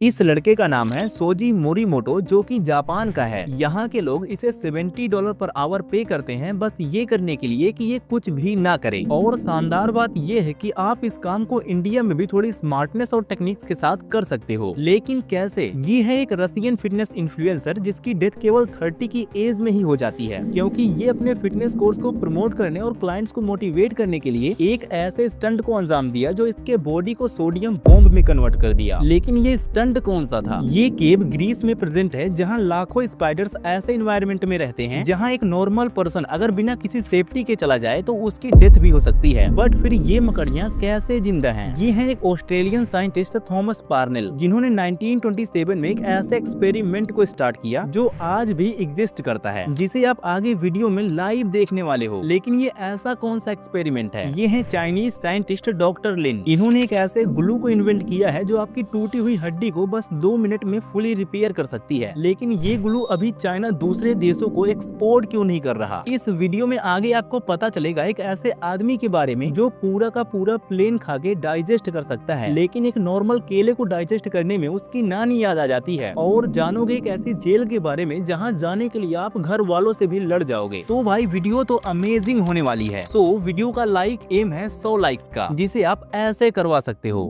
इस लड़के का नाम है सोजी मोरीमोटो, जो कि जापान का है। यहाँ के लोग इसे $70 पर आवर पे करते हैं, बस ये करने के लिए कि ये कुछ भी ना करे। और शानदार बात ये है कि आप इस काम को इंडिया में भी थोड़ी स्मार्टनेस और टेक्निक्स के साथ कर सकते हो। लेकिन कैसे? ये है एक रशियन फिटनेस इन्फ्लुएंसर जिसकी डेथ केवल 30 की एज में ही हो जाती है, क्योंकि ये अपने फिटनेस कोर्स को प्रमोट करने और क्लाइंट्स को मोटिवेट करने के लिए एक ऐसे स्टंट को अंजाम दिया जो इसके बॉडी को सोडियम बॉम्ब में कन्वर्ट कर दिया। लेकिन ये स्टंट कौन सा था? ये केव ग्रीस में प्रेजेंट है, जहाँ लाखों स्पाइडर्स ऐसे एनवायरनमेंट में रहते हैं जहाँ एक नॉर्मल पर्सन अगर बिना किसी सेफ्टी के चला जाए तो उसकी डेथ भी हो सकती है। बट फिर ये मकड़ियाँ कैसे जिंदा हैं? ये है एक ऑस्ट्रेलियन साइंटिस्ट थॉमस पार्नेल, जिन्होंने 1927 में एक ऐसे एक्सपेरिमेंट को स्टार्ट किया जो आज भी एग्जिस्ट करता है, जिसे आप आगे वीडियो में लाइव देखने वाले हो। लेकिन ये ऐसा कौन सा एक्सपेरिमेंट है? ये है चाइनीज साइंटिस्ट डॉक्टर लिन। इन्होंने एक ऐसे ग्लू को इन्वेंट किया है जो आपकी टूटी हुई हड्डी को बस 2 मिनट में फुली रिपेयर कर सकती है। लेकिन ये ग्लू अभी चाइना दूसरे देशों को एक्सपोर्ट क्यों नहीं कर रहा? इस वीडियो में आगे आपको पता चलेगा एक ऐसे आदमी के बारे में जो पूरा का पूरा प्लेन खा के डाइजेस्ट कर सकता है, लेकिन एक नॉर्मल केले को डाइजेस्ट करने में उसकी नानी याद आ जाती है। और जानोगे एक ऐसी जेल के बारे में जहाँ जाने के लिए आप घर वालों से भी लड़ जाओगे। तो भाई वीडियो तो अमेजिंग होने वाली है। सो वीडियो का लाइक एम है 100 लाइक्स का, जिसे आप ऐसे करवा सकते हो।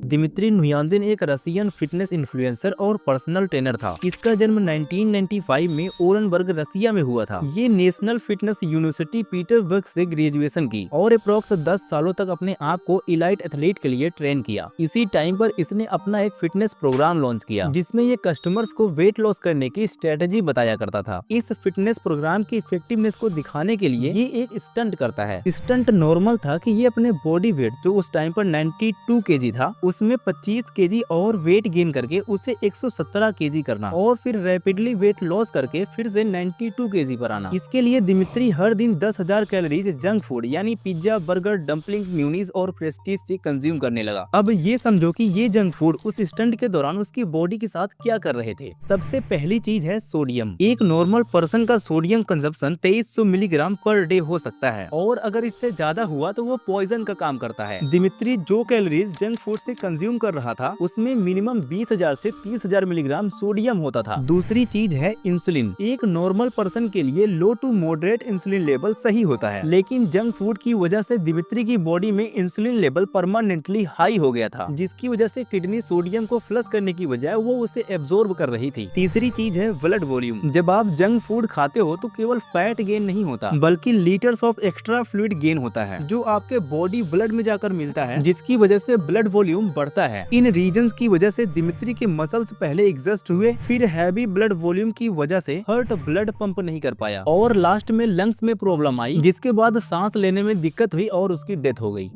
दिमित्री नुयाजिन एक रशियन फिटनेस इन्फ्लुएंसर और पर्सनल ट्रेनर था। इसका जन्म 1995 में ओरेनबर्ग रसिया में हुआ था। ये नेशनल फिटनेस यूनिवर्सिटी पीटर्सबर्ग से ग्रेजुएशन की और अप्रॉक्स 10 सालों तक अपने आप को इलाइट एथलीट के लिए ट्रेन किया। इसी टाइम पर इसने अपना एक फिटनेस प्रोग्राम लॉन्च किया, जिसमें ये कस्टमर्स को वेट लॉस करने की स्ट्रेटेजी बताया करता था। इस फिटनेस प्रोग्राम की इफेक्टिवनेस को दिखाने के लिए ये एक स्टंट करता है। स्टंट नॉर्मल था कि ये अपने बॉडी वेट जो उस टाइम पर 92 kg था, उसमें 25 kg और वेट गेन करके उसे 117 kg करना और फिर रैपिडली वेट लॉस करके फिर से 92 kg पर आना। इसके लिए दिमित्री हर दिन 10,000 कैलोरीज जंक फूड यानी पिज्जा, बर्गर, डम्पलिंग, म्यूनीज और प्रेस्टीज से कंज्यूम करने लगा। अब ये समझो कि ये जंक फूड उस स्टंट के दौरान उसकी बॉडी के साथ क्या कर रहे थे। सबसे पहली चीज है सोडियम। एक नॉर्मल पर्सन का sodium consumption 2300 milligram per day हो सकता है, और अगर इससे ज्यादा हुआ तो वो पॉइजन का काम करता है। दिमित्री जो कैलोरीज जंक फूड से कंज्यूम कर रहा था उसमें मिनिमम 20,000 से 30,000 मिलीग्राम सोडियम होता था। दूसरी चीज है इंसुलिन। एक नॉर्मल पर्सन के लिए लो टू मॉडरेट इंसुलिन लेवल सही होता है, लेकिन जंक फूड की वजह से दिमित्री की बॉडी में इंसुलिन लेवल परमानेंटली हाई हो गया था, जिसकी वजह से किडनी सोडियम को फ्लश करने की बजाय वो उसे एब्जॉर्ब कर रही थी। तीसरी चीज है ब्लड वॉल्यूम। जब आप जंक फूड खाते हो तो केवल फैट गेन नहीं होता, बल्कि litres of extra fluid gain होता है, जो आपके बॉडी ब्लड में जाकर मिलता है, जिसकी वजह से ब्लड वॉल्यूम बढ़ता है। इन रीजंस की वजह से दिमित्री के मसल्स पहले एग्जस्ट हुए, फिर हैवी ब्लड वॉल्यूम की वजह से हार्ट ब्लड पंप नहीं कर पाया, और लास्ट में लंग्स में प्रॉब्लम आई, जिसके बाद सांस लेने में दिक्कत हुई और उसकी डेथ हो गई।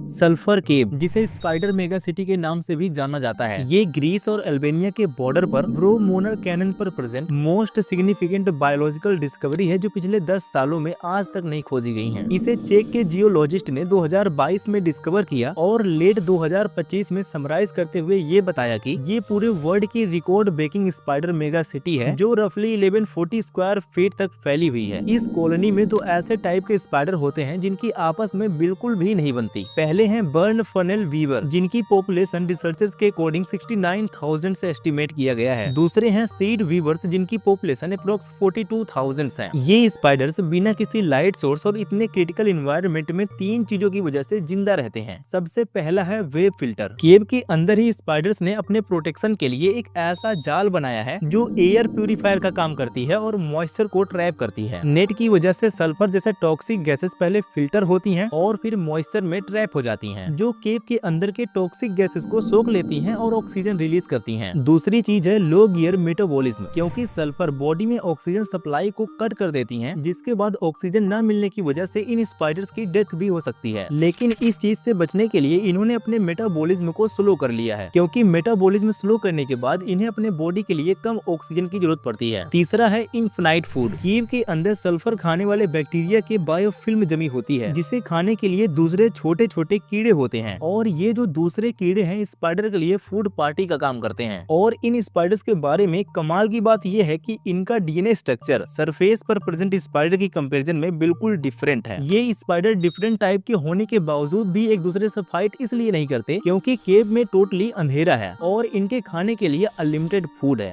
सल्फर केव, जिसे स्पाइडर मेगा सिटी के नाम से भी जाना जाता है, ये ग्रीस और अल्बानिया के बॉर्डर पर व्रोमोनर कैनन पर present most significant biological discovery है, जो पिछले 10 सालों में आज तक नहीं खोजी गई है। इसे चेक के जियोलॉजिस्ट ने 2022 में डिस्कवर किया और लेट 2025 में समराइज करते हुए ये बताया कि ये पूरे वर्ल्ड की record breaking spider mega city है, जो रफली 1140 स्क्वायर फीट तक फैली हुई है। इस कॉलोनी में 2 ऐसे टाइप के स्पाइडर होते हैं जिनकी आपस में बिल्कुल भी नहीं बनती। पहले हैं बर्न फनेल वीवर, जिनकी पॉपुलेशन रिसर्चर्स के अकॉर्डिंग 69,000 से एस्टिमेट किया गया है। दूसरे हैं सीड वीवर्स, जिनकी पॉपुलेशन अप्रॉक्स 42,000 है। ये स्पाइडर्स बिना किसी लाइट सोर्स और इतने क्रिटिकल एनवायरनमेंट में 3 चीजों की वजह से जिंदा रहते हैं। सबसे पहला है वेब फिल्टर। केव के अंदर ही स्पाइडर्स ने अपने प्रोटेक्शन के लिए एक ऐसा जाल बनाया है जो एयर प्यूरिफायर का काम करती है और मॉइस्चर को ट्रैप करती है। नेट की वजह से सल्फर जैसे टॉक्सिक गैसेस पहले फिल्टर होती हैं और फिर मॉइस्चर में ट्रैप हो जाती हैं, जो केव के अंदर के टॉक्सिक गैसेस को सोख लेती हैं और ऑक्सीजन रिलीज करती हैं। दूसरी चीज है लो गियर मेटाबॉलिज्म, क्योंकि सल्फर बॉडी में ऑक्सीजन सप्लाई को कट कर देती हैं, जिसके बाद ऑक्सीजन न मिलने की वजह से इन स्पाइडर्स की डेथ भी हो सकती है। लेकिन इस चीज से बचने के लिए इन्होंने अपने मेटाबॉलिज्म को स्लो कर लिया है, क्योंकि मेटाबॉलिज्म स्लो करने के बाद इन्हें अपने बॉडी के लिए कम ऑक्सीजन की जरूरत पड़ती है। तीसरा है इनफिनाइट फूड। केव के अंदर सल्फर खाने वाले बैक्टीरिया के बायोफिल्म जमी होती है, जिसे खाने के लिए दूसरे छोटे छोटे कीड़े होते हैं और ये जो दूसरे कीड़े हैं स्पाइडर के लिए फूड पार्टी का काम करते हैं। और इन स्पाइडर्स के बारे में कमाल की बात यह है कि इनका डीएनए स्ट्रक्चर सरफेस पर प्रेजेंट स्पाइडर की कंपैरिजन में बिल्कुल डिफरेंट है। ये स्पाइडर डिफरेंट टाइप के होने के बावजूद भी एक दूसरे से फाइट इसलिए नहीं करते क्योंकि केव में टोटली अंधेरा है और इनके खाने के लिए अनलिमिटेड फूड है।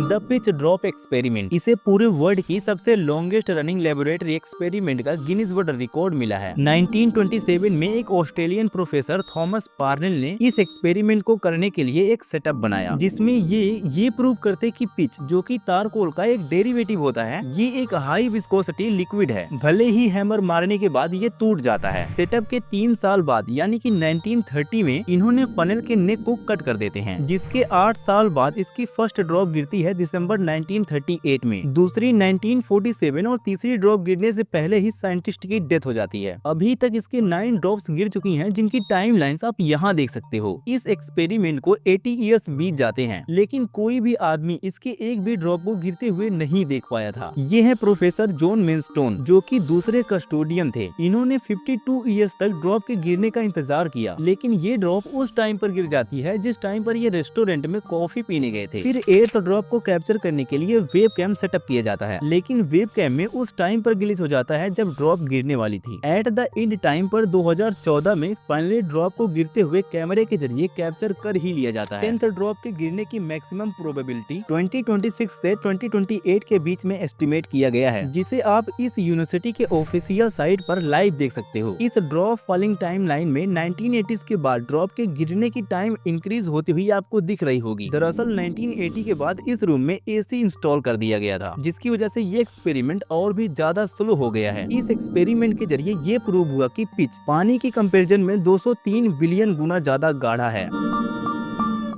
द पिच ड्रॉप एक्सपेरिमेंट, इसे पूरे वर्ल्ड की सबसे लॉन्गेस्ट रनिंग लेबोरेटरी एक्सपेरिमेंट का गिनीज वर्ल्ड रिकॉर्ड मिला है। 1927 में एक ऑस्ट्रेलियन प्रोफेसर थॉमस पार्नेल ने इस एक्सपेरिमेंट को करने के लिए एक सेटअप बनाया जिसमें ये प्रूव करते कि पिच, जो कि तारकोल का एक डेरिवेटिव होता है, ये एक हाई विस्कोसिटी लिक्विड है। भले ही हैमर मारने के बाद ये टूट जाता है। सेटअप के 3 साल बाद यानी कि 1930 में इन्होंने फनल के नेक को कट कर देते हैं, जिसके 8 साल बाद इसकी फर्स्ट ड्रॉप गिरती है दिसंबर 1938 में, दूसरी 1947 और तीसरी ड्रॉप गिरने से पहले ही साइंटिस्ट की डेथ हो जाती है। अभी तक इसके 9 ड्रॉप्स गिर चुकी हैं जिनकी टाइमलाइंस आप यहाँ देख सकते हो। इस एक्सपेरिमेंट को 80 इयर्स बीत जाते हैं लेकिन कोई भी आदमी इसके एक भी ड्रॉप को गिरते हुए नहीं देख पाया था। ये है प्रोफेसर जॉन मेनस्टोन, जो कि दूसरे कस्टोडियन थे। इन्होंने 52 इयर्स तक ड्रॉप के गिरने का इंतजार किया लेकिन ये ड्रॉप उस टाइम पर गिर जाती है जिस टाइम पर ये रेस्टोरेंट में कॉफी पीने गए थे। फिर 8th ड्रॉप को कैप्चर करने के लिए वेब कैम सेटअप किया जाता है लेकिन वेब कैम में उस टाइम पर ग्लिच हो जाता है जब ड्रॉप गिरने वाली थी। एट द एंड टाइम पर 2014 में फाइनली ड्रॉप को गिरते हुए कैमरे के जरिए कैप्चर कर ही लिया जाता है। 10th ड्रॉप के गिरने की मैक्सिमम प्रोबेबिलिटी 2026 से 2028 के बीच में एस्टिमेट किया गया है, जिसे आप इस यूनिवर्सिटी के ऑफिशियल साइट पर लाइव देख सकते हो। इस ड्रॉप फॉलिंग टाइमलाइन में 1980s के बाद ड्रॉप के गिरने की टाइम इंक्रीज होती हुई आपको दिख रही होगी। दरअसल 1980 के बाद इस रूम में एसी इंस्टॉल कर दिया गया था, जिसकी वजह से ये एक्सपेरिमेंट और भी ज्यादा स्लो हो गया है। इस एक्सपेरिमेंट के जरिए ये प्रूव हुआ कि पिच पानी की कंपैरिजन में 203 बिलियन गुना ज्यादा गाढ़ा है।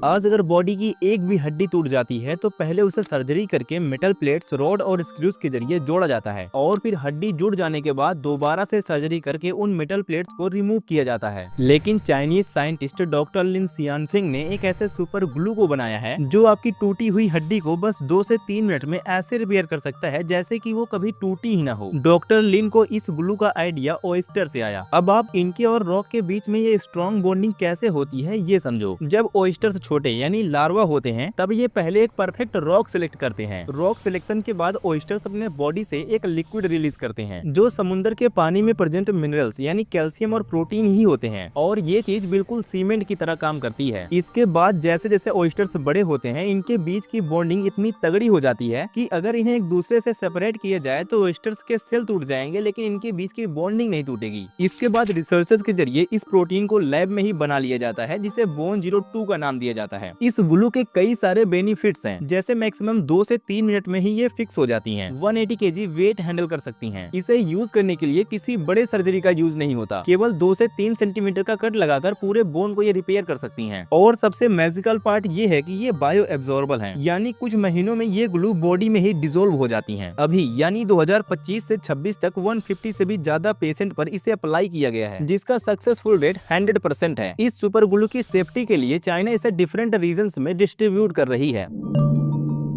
आज अगर बॉडी की एक भी हड्डी टूट जाती है तो पहले उसे सर्जरी करके मेटल प्लेट्स, रॉड और स्क्रूज के जरिए जोड़ा जाता है और फिर हड्डी जुड़ जाने के बाद दोबारा से सर्जरी करके उन मेटल प्लेट्स को रिमूव किया जाता है। लेकिन चाइनीज साइंटिस्ट डॉक्टर लिन सियानफिंग ने एक ऐसे सुपर ग्लू को बनाया है जो आपकी टूटी हुई हड्डी को बस 2 से 3 मिनट में ऐसे रिपेयर कर सकता है जैसे कि वो कभी टूटी ही ना हो। डॉक्टर लिन को इस ग्लू का आइडिया ऑयस्टर से आया। अब आप इनके और रॉक के बीच में ये स्ट्रॉन्ग बॉन्डिंग कैसे होती है ये समझो। जब ऑयस्टर छोटे यानी लार्वा होते हैं तब ये पहले एक परफेक्ट रॉक सिलेक्ट करते हैं। रॉक सिलेक्शन के बाद ऑयस्टर्स अपने बॉडी से एक लिक्विड रिलीज करते हैं जो समुद्र के पानी में प्रेजेंट मिनरल्स यानी कैल्शियम और प्रोटीन ही होते हैं और ये चीज बिल्कुल सीमेंट की तरह काम करती है। इसके बाद जैसे जैसे ऑयस्टर्स बड़े होते हैं इनके बीच की बॉन्डिंग इतनी तगड़ी हो जाती है कि अगर इन्हें एक दूसरे से सेपरेट किया जाए तो ऑयस्टर्स के सेल टूट जाएंगे लेकिन इनके बीच की बॉन्डिंग नहीं टूटेगी। इसके बाद रिसर्चर्स के जरिए इस प्रोटीन को लैब में ही बना लिया जाता है जिसे बोन 02 का नाम दिया जाता है। इस ग्लू के कई सारे बेनिफिट्स हैं, जैसे मैक्सिमम 2 से 3 मिनट में ही ये फिक्स हो जाती हैं। 180 kg वेट हैंडल कर सकती हैं। इसे यूज करने के लिए किसी बड़े सर्जरी का यूज नहीं होता, केवल 2 से 3 सेंटीमीटर का कट लगाकर पूरे बोन को ये रिपेयर कर सकती हैं। और सबसे मैजिकल पार्ट ये है कि ये बायो एब्जॉर्बल है, यानी कुछ महीनों में ये ग्लू बॉडी में ही डिसोल्व हो जाती हैं। अभी यानी 2025 से 26 तक 150 से भी ज्यादा पेशेंट पर इसे अप्लाई किया गया है, जिसका सक्सेसफुल रेट 100% है। इस सुपर ग्लू की सेफ्टी के लिए चाइना इसे डिफरेंट रीजन्स में डिस्ट्रीब्यूट कर रही है।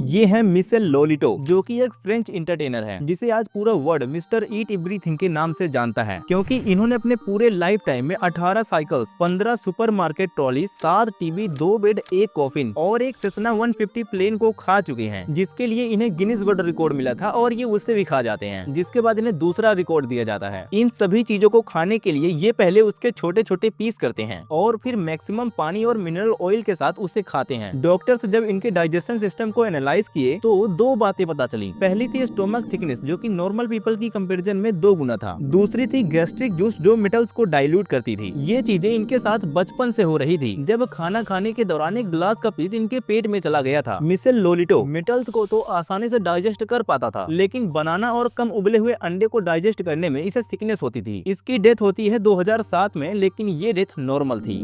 ये है मिशेल लोलिटो, जो कि एक फ्रेंच इंटरटेनर है जिसे आज पूरा वर्ल्ड मिस्टर ईट एवरीथिंग के नाम से जानता है, क्योंकि इन्होंने अपने पूरे लाइफ टाइम में 18 cycles, 15 supermarket trolley, 7 TV, 2 bed, 1 coffin और एक सेसना 150 प्लेन को खा चुके हैं, जिसके लिए इन्हें गिनीज वर्ल्ड रिकॉर्ड मिला था और ये उससे भी खा जाते हैं, जिसके बाद इन्हें दूसरा रिकॉर्ड दिया जाता है। इन सभी चीजों को खाने के लिए ये पहले उसके छोटे छोटे पीस करते हैं और फिर मैक्सिमम पानी और मिनरल ऑयल के साथ उसे खाते हैं। डॉक्टर्स जब इनके डाइजेशन सिस्टम को एनालाइज किए तो 2 बातें पता चली। पहली थी स्टोमक थिकनेस, जो कि नॉर्मल पीपल की कंपैरिजन में 2 गुना था। दूसरी थी गैस्ट्रिक जूस, जो मेटल्स को डाइल्यूट करती थी। ये चीजें इनके साथ बचपन से हो रही थी, जब खाना खाने के दौरान एक ग्लास का पीस इनके पेट में चला गया था। मिशेल लोलिटो मेटल्स को तो आसानी से डाइजेस्ट कर पाता था, लेकिन बनाना और कम उबले हुए अंडे को डाइजेस्ट करने में इसे सिकनेस होती थी। इसकी डेथ होती है 2007 में, लेकिन ये डेथ नॉर्मल थी।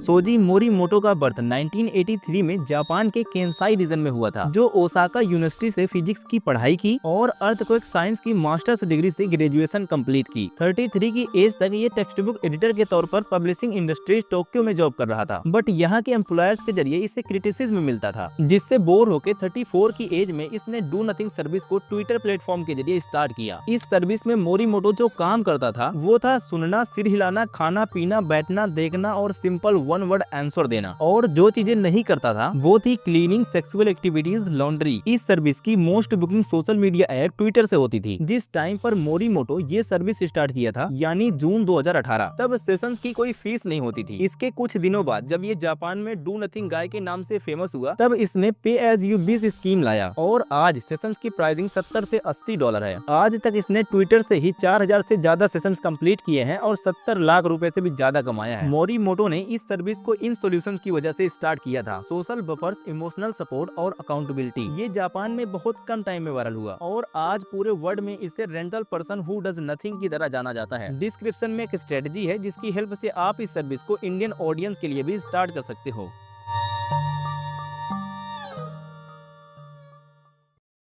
सोजी मोरीमोटो का बर्थ 1983 में जापान के केंसाई रीजन में हुआ था, जो ओसाका यूनिवर्सिटी से फिजिक्स की पढ़ाई की और अर्थक्वेक साइंस की मास्टर्स डिग्री से ग्रेजुएशन कंप्लीट की। 33 की एज तक ये टेक्स्ट बुक एडिटर के तौर पर पब्लिशिंग इंडस्ट्रीज टोक्यो में जॉब कर रहा था, बट यहाँ के एम्प्लॉयर्स के जरिए इसे क्रिटिसिज्म मिलता था, जिससे बोर होकर 34 की एज में इसने डू नथिंग सर्विस को ट्विटर प्लेटफॉर्म के जरिए स्टार्ट किया। इस सर्विस में मोरीमोटो जो काम करता था वो था सुनना, सिर हिलाना, खाना पीना, बैठना, देखना और सिंपल वन वर्ड आंसर देना, और जो चीजें नहीं करता था वो थी क्लीनिंग, सेक्सुअल एक्टिविटीज, लॉन्ड्री। इस सर्विस की most booking social media app Twitter से होती थी। जिस टाइम पर मोरीमोटो ये सर्विस स्टार्ट किया था, यानी जून 2018, तब सेशंस की कोई फीस नहीं होती थी। इसके कुछ दिनों बाद जब ये जापान में डू नथिंग गाय के नाम से फेमस हुआ, तब इसने पे एज यू बिज स्कीम लाया और आज सेशंस की प्राइसिंग 70 से $80 है। आज तक इसने ट्विटर से ही 4000 से ज्यादा सेशंस कंप्लीट किए हैं और 70 लाख रुपए से भी ज्यादा कमाया है। मोरीमोटो ने इस सर्विस को इन सॉल्यूशंस की वजह से स्टार्ट किया था, सोशल बफर्स, इमोशनल सपोर्ट और अकाउंटेबिलिटी। ये जापान में बहुत कम टाइम में वायरल हुआ और आज पूरे वर्ल्ड में इसे rental person who does nothing की तरह जाना जाता है। डिस्क्रिप्शन में एक स्ट्रेटजी है जिसकी हेल्प से आप इस सर्विस को इंडियन ऑडियंस के लिए भी स्टार्ट कर सकते हो।